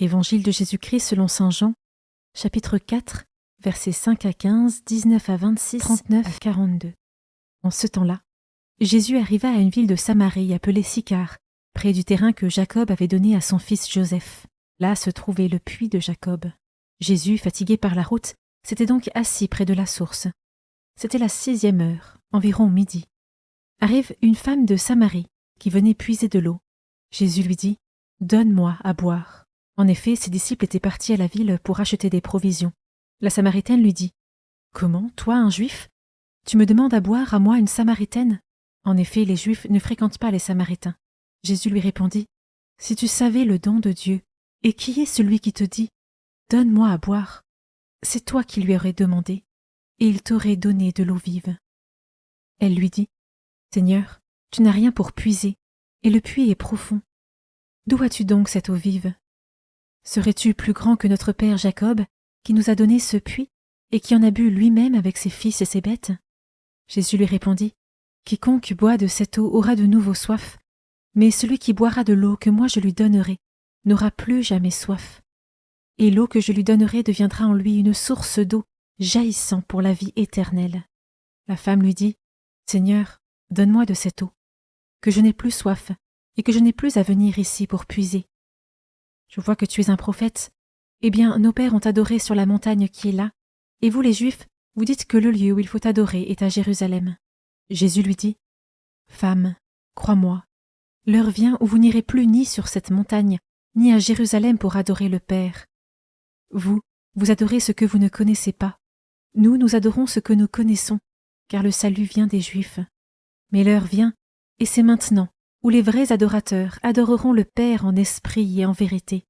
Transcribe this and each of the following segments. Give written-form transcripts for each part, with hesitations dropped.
Évangile de Jésus-Christ selon saint Jean, chapitre 4, versets 5 à 15, 19 à 26, 39 à 42. En ce temps-là, Jésus arriva à une ville de Samarie appelée Sychar, près du terrain que Jacob avait donné à son fils Joseph. Là se trouvait le puits de Jacob. Jésus, fatigué par la route, s'était donc assis près de la source. C'était la 6e heure, environ midi. Arrive une femme de Samarie qui venait puiser de l'eau. Jésus lui dit « Donne-moi à boire ». En effet, ses disciples étaient partis à la ville pour acheter des provisions. La Samaritaine lui dit « Comment, toi, un Juif, tu me demandes à boire à moi une Samaritaine ?» En effet, les Juifs ne fréquentent pas les Samaritains. Jésus lui répondit « Si tu savais le don de Dieu, et qui est celui qui te dit « Donne-moi à boire », c'est toi qui lui aurais demandé, et il t'aurait donné de l'eau vive. » Elle lui dit « Seigneur, tu n'as rien pour puiser, et le puits est profond. D'où as-tu donc cette eau vive ? Serais-tu plus grand que notre père Jacob, qui nous a donné ce puits, et qui en a bu lui-même avec ses fils et ses bêtes ?» Jésus lui répondit « Quiconque boit de cette eau aura de nouveau soif, mais celui qui boira de l'eau que moi je lui donnerai n'aura plus jamais soif. Et l'eau que je lui donnerai deviendra en lui une source d'eau jaillissant pour la vie éternelle. » La femme lui dit « Seigneur, donne-moi de cette eau, que je n'ai plus soif, et que je n'ai plus à venir ici pour puiser. Je vois que tu es un prophète. Eh bien, nos pères ont adoré sur la montagne qui est là, et vous les Juifs, vous dites que le lieu où il faut adorer est à Jérusalem. » Jésus lui dit « Femme, crois-moi, l'heure vient où vous n'irez plus ni sur cette montagne, ni à Jérusalem pour adorer le Père. Vous adorez ce que vous ne connaissez pas. Nous adorons ce que nous connaissons, car le salut vient des Juifs. Mais l'heure vient, et c'est maintenant, où les vrais adorateurs adoreront le Père en esprit et en vérité.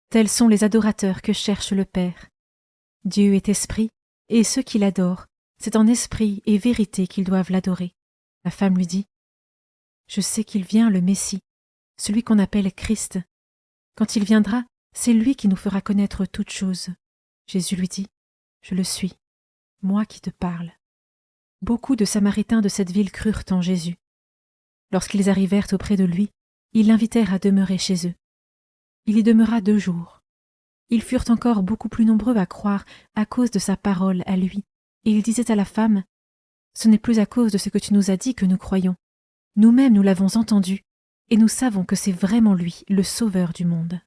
Tels sont les adorateurs que cherche le Père. Dieu est esprit, et ceux qui l'adorent, c'est en esprit et vérité qu'ils doivent l'adorer. » La femme lui dit « Je sais qu'il vient le Messie, celui qu'on appelle Christ. Quand il viendra, c'est lui qui nous fera connaître toutes choses. » Jésus lui dit « Je le suis, moi qui te parle. » Beaucoup de Samaritains de cette ville crurent en Jésus. Lorsqu'ils arrivèrent auprès de lui, ils l'invitèrent à demeurer chez eux. Il y demeura 2 jours. Ils furent encore beaucoup plus nombreux à croire à cause de sa parole à lui, et ils disaient à la femme « Ce n'est plus à cause de ce que tu nous as dit que nous croyons. Nous-mêmes nous l'avons entendu, et nous savons que c'est vraiment lui, le Sauveur du monde. »